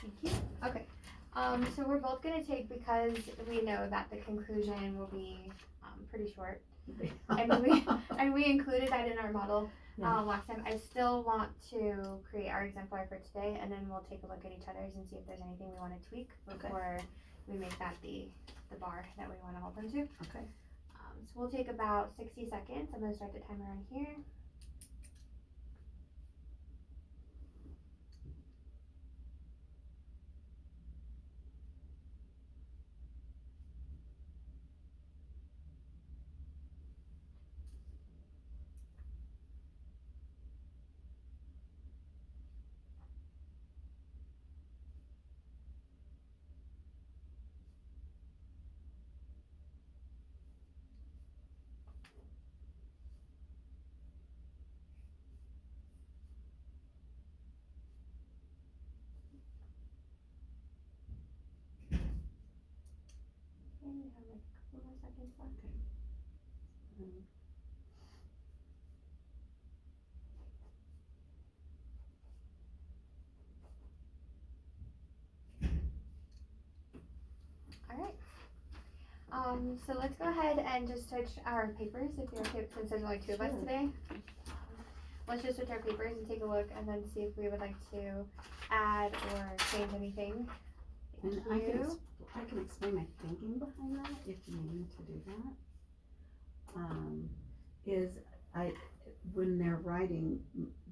Thank you. Okay. So we're both gonna take, because we know that the conclusion will be pretty short, and we included that in our model last time. I still want to create our exemplar for today, and then we'll take a look at each other's and see if there's anything we want to tweak before we make that the bar that we want to hold them to. Okay. So we'll take about 60 seconds. I'm gonna start the timer on here. Okay, we have like a couple more seconds left. All right. So let's go ahead and just switch our papers, if you're okay, since there's only two of us today. Let's just switch our papers and take a look, and then see if we would like to add or change anything. And I can explain my thinking behind that if you need me to do that. When they're writing,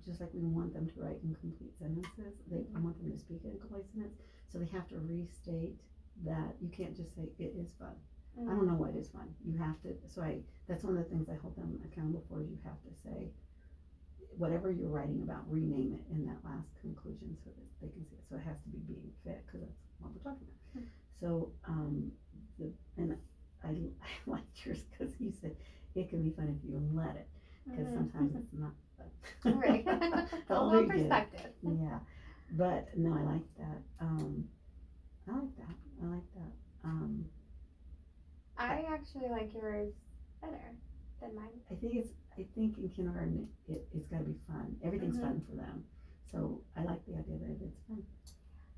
just like we want them to write in complete sentences, I want them to speak in complete sentences, so they have to restate that. You can't just say it is fun. I don't know what is fun. You have to. That's one of the things I hold them accountable for. Is you have to say whatever you're writing about, rename it in that last conclusion so that they can see it. So it has to be being fit, because that's what we're talking about. So and I liked yours because you said it can be fun if you let it, because sometimes it's not fun. Right. A little perspective. Yeah, but no, I like that. I like that. I actually like yours better than mine. I think in kindergarten it's got to be fun. Everything's fun for them. So I like the idea that it's fun.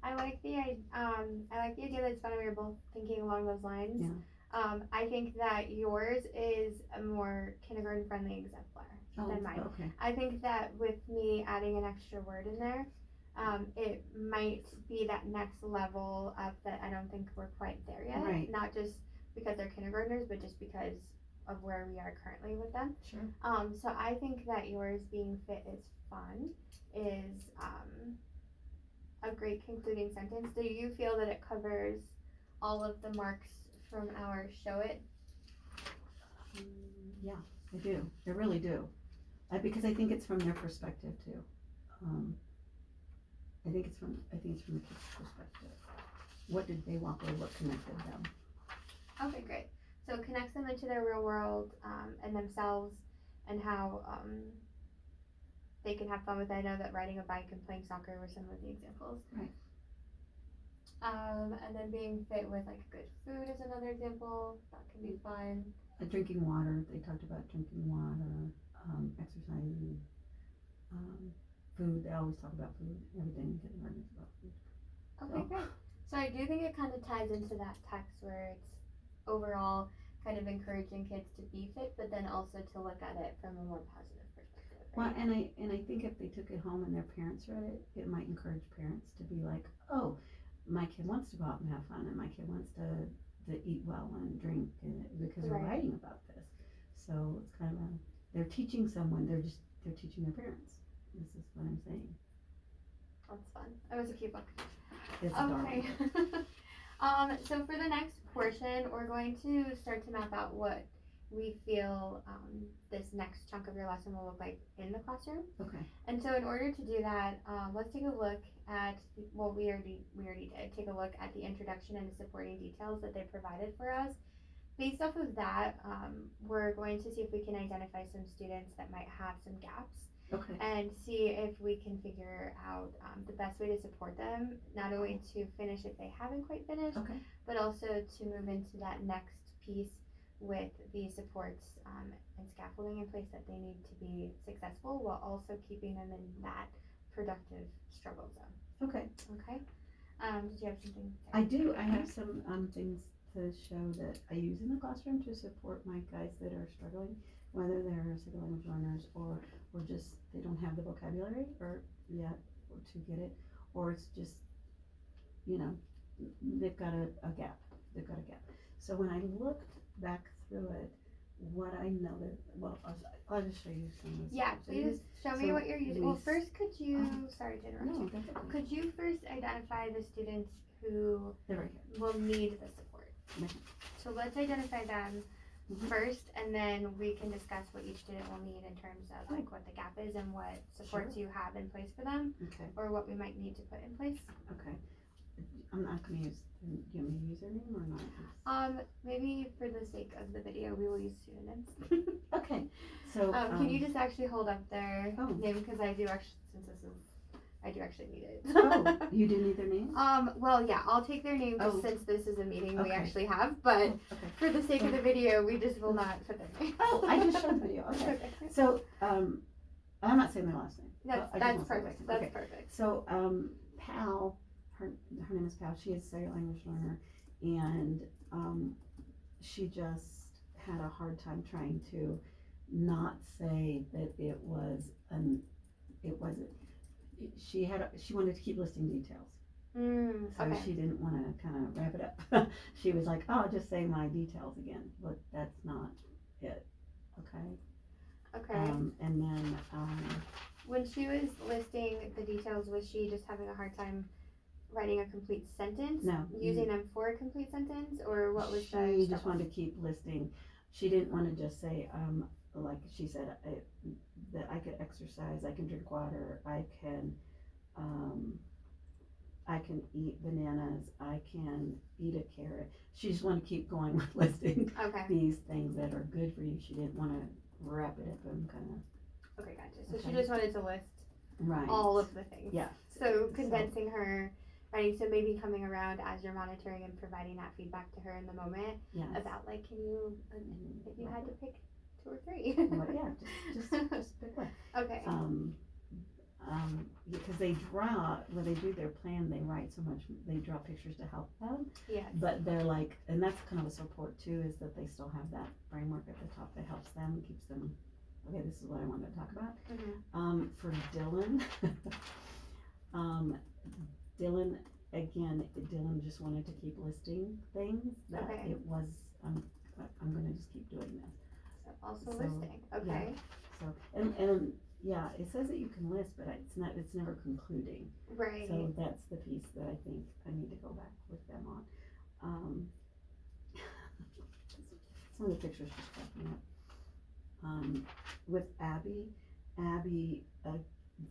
I like the idea that it's fun. We were both thinking along those lines. Yeah. I think that yours is a more kindergarten friendly exemplar than mine. Okay. I think that with me adding an extra word in there, it might be that next level up that I don't think we're quite there yet. Right. Not just because they're kindergartners, but just because of where we are currently with them. Sure. So I think that yours being fit is fun is a great concluding sentence. Do you feel that it covers all of the marks from our show it? Yeah, I do. I really do. Because I think it's from their perspective too. I think it's from the kids' perspective. What did they walk away? What connected them? Okay, great. So it connects them into their real world and themselves, and how they can have fun with it. I know that riding a bike and playing soccer were some of the examples. Right. And then being fit with like good food is another example. That can be fun. Drinking water. They talked about drinking water, exercising, food. They always talk about food. Everything you can learn is about food. Okay, great. So I do think it kind of ties into that text where it's overall kind of encouraging kids to be fit, but then also to look at it from a more positive perspective. Right? Well, and I think if they took it home and their parents read it, it might encourage parents to be like, oh, my kid wants to go out and have fun, and my kid wants to eat well and drink, because we're writing about this. So it's kind of they're teaching someone. They're teaching their parents. This is what I'm saying. That's fun. It was a cute book. It's okay. So for the next portion, we're going to start to map out what we feel this next chunk of your lesson will look like in the classroom. Okay. And so in order to do that, let's take a look at what we already did. Take a look at the introduction and the supporting details that they provided for us. Based off of that, we're going to see if we can identify some students that might have some gaps. Okay. And see if we can figure out the best way to support them, not only to finish if they haven't quite finished, but also to move into that next piece with the supports and scaffolding in place that they need to be successful, while also keeping them in that productive struggle zone. Okay. Okay. Did you have something? I do. I have some things to show that I use in the classroom to support my guys that are struggling, whether they're second language learners or just they don't have the vocabulary or yet or to get it, or it's just, you know, they've got a gap. They've got a gap. So when I looked back through it, what I noted, well, I'll just show you some of the Yeah, stuff. So please show me so what you're using. we Well, first, could you, sorry to interrupt no, you, that's okay. could you first identify the students who They're right here. will need the support? Mhm. So let's identify them Mhm. first, and then we can discuss what each student will need in terms of like what the gap is and what supports you have in place for them, Okay. or what we might need to put in place. Okay. I'm not gonna use. Do you want me to use their name or not? Maybe for the sake of the video, we will use pseudonyms. Okay. So. Can you just actually hold up their Oh. name, because I do actually, since this is, I do actually need it. Oh, you do need their name? Well, yeah, I'll take their name just Oh. since this is a meeting we Okay. actually have, but Oh, okay. for the sake of the video, we just will not put their name. Oh, I just showed the video. Okay. So, I'm not saying their last name. That's, I just that's won't say perfect, last that's name. Okay. perfect. So, Pal, her name is Pal. She is a second language learner, and she just had a hard time trying to not say that it was it wasn't. She wanted to keep listing details. So Okay. she didn't want to kind of wrap it up. She was like, "Oh, just say my details again," but that's not it. Okay. Okay. And then When she was listing the details, was she just having a hard time writing a complete sentence? No. Using them for a complete sentence, or what was she the just struggle? wanted to keep listing. She didn't want to just say like she said that I could exercise, I can drink water, I can eat bananas, I can eat a carrot. She just wanted to keep going with listing Okay. these things that are good for you. She didn't want to wrap it up and kind of. Okay, gotcha. So Okay. she just wanted to list Right. all of the things. Yeah. So condensing her writing, so maybe coming around as you're monitoring and providing that feedback to her in the moment Yes. about like, can you, if you had to pick 2 or 3. Well, yeah, just pick one. Okay. Because they draw, when they do their plan, they write so much, they draw pictures to help them, Yes. but they're like, and that's kind of a support too, is that they still have that framework at the top that helps them, keeps them, okay, this is what I wanted to talk about. Mm-hmm. For Dylan, Dylan just wanted to keep listing things that Okay. it was, I'm gonna just keep doing this. So also So, listing. Okay. So, and yeah, it says that you can list, but it's never concluding. Right. So that's the piece that I think I need to go back with them on. Some of the pictures just crack me up. With Abby,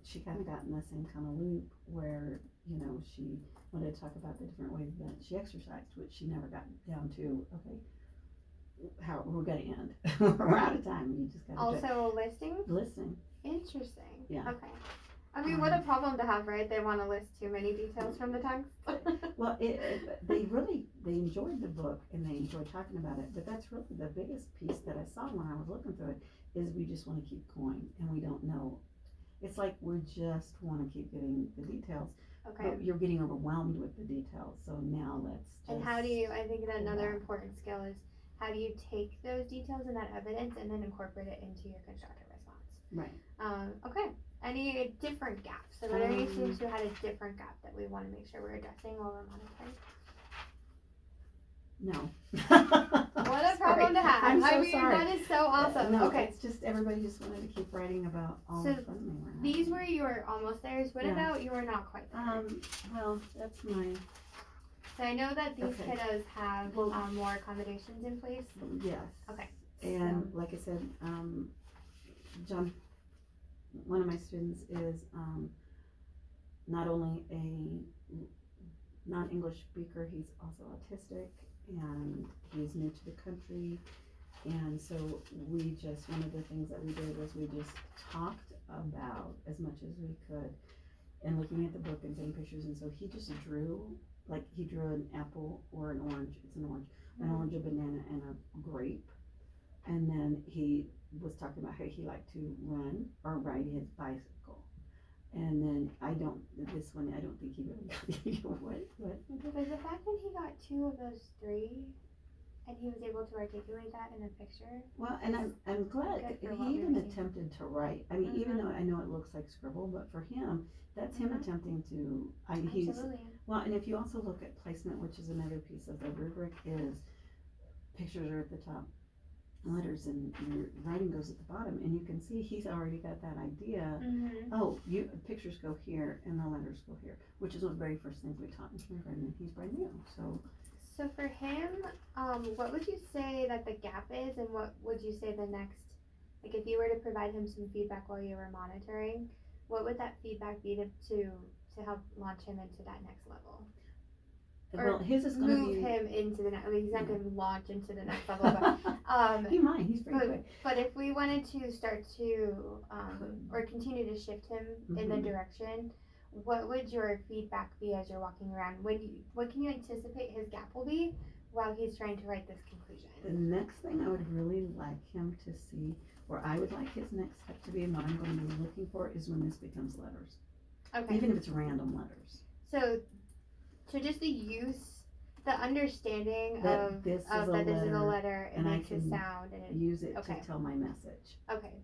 she kind of got in the same kind of loop where, you know, she wanted to talk about the different ways that she exercised, which she never got down to, okay, how we're gonna end. We're out of time. You just gotta Also listing? listen. Interesting. Yeah. Okay. I mean, what a problem to have, right? They want to list too many details from the text. Well, they enjoyed the book and they enjoyed talking about it, but that's really the biggest piece that I saw when I was looking through it, is we just want to keep going and we don't know. It's like we just want to keep getting the details, Okay. but you're getting overwhelmed with the details, so now let's just. And how do you, I think that another Yeah. important skill is, how do you take those details and that evidence and then incorporate it into your constructive response? Right. Okay. Any different gaps? So are there any students who had a different gap that we want to make sure we're addressing while we're monitoring? No. What a problem to have. I'm so I mean, sorry. that is so awesome. No, Okay. it's just everybody just wanted to keep writing about all So the fun they were having. These were your almost theirs. What Yeah. about you were not quite there? Well, that's my, So I know that these Okay. kiddos have Well- more accommodations in place. yes. Okay. And like I said, John, one of my students is not only a non-English speaker, he's also autistic and he's new to the country. And so one of the things that we did was we just talked about as much as we could and looking at the book and taking pictures. And so he just drew, like he drew an apple or an orange, it's an orange, a banana and a grape. And then he was talking about how he liked to run or ride his bicycle. And then this one, I don't think he really got what but the fact that he got 2 of those 3, and he was able to articulate that in a picture. Well, and I'm glad Good for he what we even were seeing. attempted to write. I mean, even though I know it looks like scribble, but for him, that's him attempting to. He's Absolutely. well, and if you also look at placement, which is another piece of the rubric, is pictures are at the top, letters and your writing goes at the bottom, and you can see he's already got that idea. Mm-hmm. Oh, pictures go here and the letters go here, which is one of the very first things we taught in kindergarten. He's brand new, so. So for him, what would you say that the gap is, and what would you say the next, like if you were to provide him some feedback while you were monitoring, what would that feedback be to help launch him into that next level? Well, his is going to Move be. him into the next, I mean, he's not going to launch into the next level, but, He might, he's pretty quick. but if we wanted to start to, or continue to shift him in the direction, what would your feedback be as you're walking around? What can you anticipate his gap will be while he's trying to write this conclusion? The next thing I would really like him to see, or I would like his next step to be, and what I'm going to be looking for, is when this becomes letters. Okay. Even if it's random letters. So just the use, the understanding That of this is that a this is a letter, letter, it and I makes a can sound, and it, use it okay. to tell my message. okay.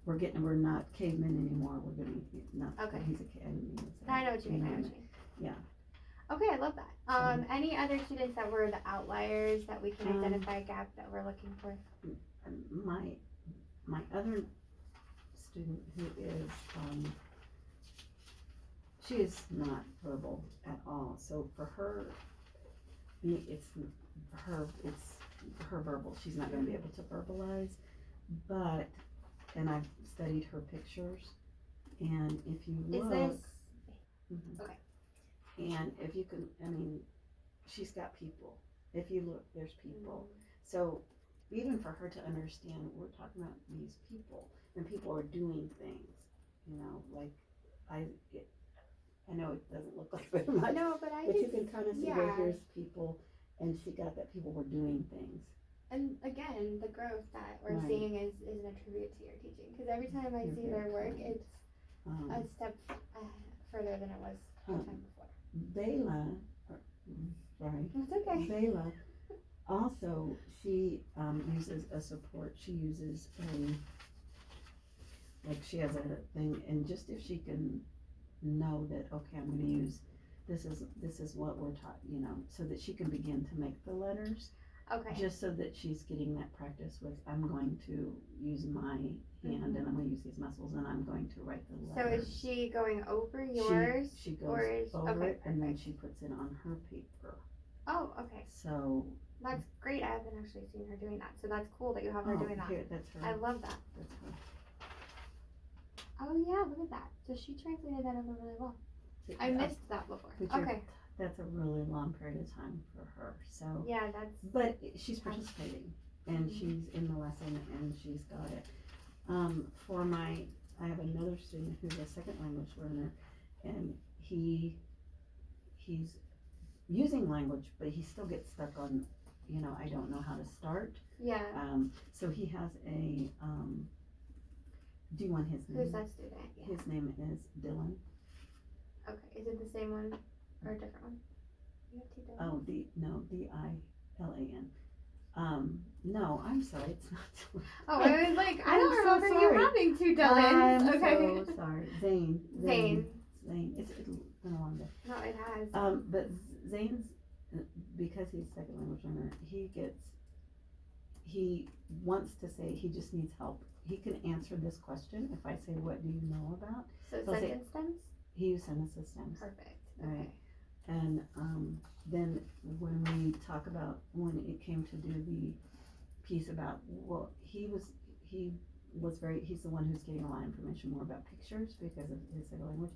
We're not cavemen anymore. We're gonna not. Okay. He's a kid. I didn't mean to say I know that. what you mean. I know what you mean. Yeah. Okay, I love that. Any other students that were the outliers that we can identify a gap that we're looking for? My other student who is she is not verbal at all. So for her, it's her verbal. She's not going to be able to verbalize, but and I've studied her pictures, and if you look, Is this okay, and if you can, I mean, she's got people. If you look, there's people. So even for her to understand, we're talking about these people, and people are doing things. You know, like I know it doesn't look like very much. No, but you can kind of see yeah. where here's people, and she got that people were doing things. And again, the growth that we're Right. seeing is an attribute to your teaching. Because every time I You're see very their work, kind. it's a step further than it was the time before. Bayla, sorry, It's okay. Bayla, also, she uses a support. She uses she has a thing, and just if she can know that, okay, I'm going to use, this is what we're taught, you know, so that she can begin to make the letters. Okay. Just so that she's getting that practice with, I'm going to use my hand and I'm going to use these muscles and I'm going to write the So letters. is she going over yours? She goes or is, over okay, it and then perfect. she puts it on her paper. Oh, okay. So. That's great. I haven't actually seen her doing that. So that's cool that you have her doing that. Here, that's her. I love that. That's her. Oh yeah, look at that. So she translated that over really well. I missed that before. Okay. That's a really long period of time for her. So. Yeah, that's. But she's participating, and she's in the lesson, and she's got it. I have another student who's a second language learner, and he's using language, but he still gets stuck on, you know, I don't know how to start. Yeah. So he has a. Do you want his name? Who's that student? Yeah. His name is Dylan. Okay. Is it the same one or a different one? You have two Dylans? Oh, Dilan. No, I'm sorry, it's not Dylan. Oh, I was like, I don't I'm so remember you sorry. having two Dylans. I'm Okay. so sorry. Zane. It's been a long day. No, it has. But Zane's, because he's second language learner, he wants to say he just needs help. He can answer this question if I say, what do you know about? So He'll say- sentence stems? He uses sentence systems. Perfect. Right. Okay. And then when we talk about, when it came to do the piece about, well, he's the one who's getting a lot of information more about pictures because of his second language.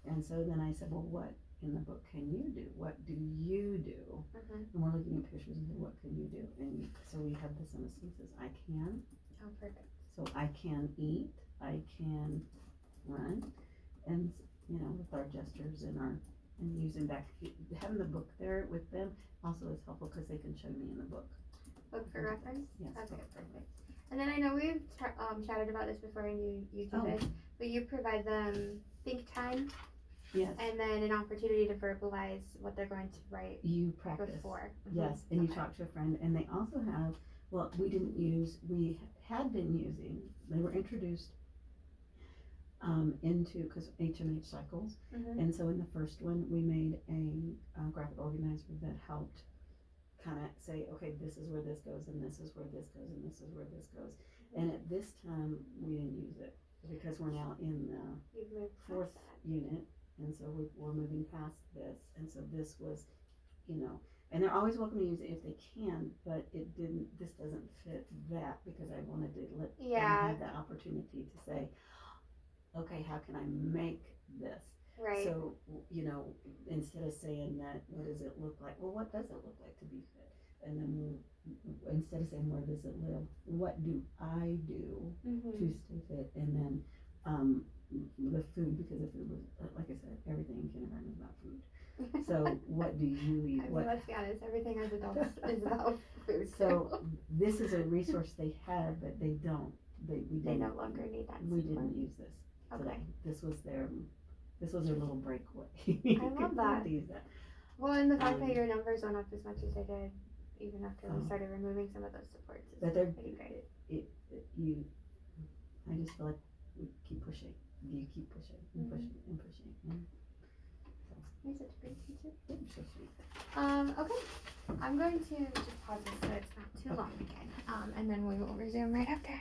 And so then I said, well, what in the book can you do? What do you do? Mm-hmm. And we're looking at pictures and say, what can you do? And so we have the sentences, I can. Oh, perfect. So I can eat, I can run, and, you know, with our gestures and using back, having the book there with them also is helpful because they can show me in the book. Look for reference? Yes. Okay, perfect. And then I know we've chatted about this before and you do this, but you provide them think time Yes, and then an opportunity to verbalize what they're going to write you practice. before. Yes, and you Okay. talk to a friend, and they also have, well, we had been using, they were introduced into, because HMH cycles, Mhm. and so in the first one, we made a graphic organizer that helped kind of say, okay, this is where this goes, and this is where this goes, and this is where this goes. And at this time, we didn't use it, because we're now in the You've moved past fourth that. unit, and so we're moving past this, and so this was, and they're always welcome to use it if they can, but this doesn't fit that, because I wanted to let them Yeah. have the opportunity to say, okay, how can I make this? Right. So, instead of saying that, what does it look like? Well, what does it look like to be fit? And then instead of saying, where does it live? What do I do Mhm. to stay fit? And then, the food, because the food was, like I said, everything in kindergarten is about food. So what do you eat? I mean, let's be honest, everything as adults is about food. So this is a resource they had, but they don't. We they didn't, no longer need that we support. didn't use this. Okay. Today. This was their little breakaway. I love that. To use that. Well, and the fact that your numbers went up as much as they did, even after we Oh. started removing some of those supports, is But they're pretty great. I just feel like we keep pushing. You keep pushing and pushing and pushing. And You're such a great teacher. you're so sweet. Okay. I'm going to just pause this so it's not too long again. And then we will resume right after.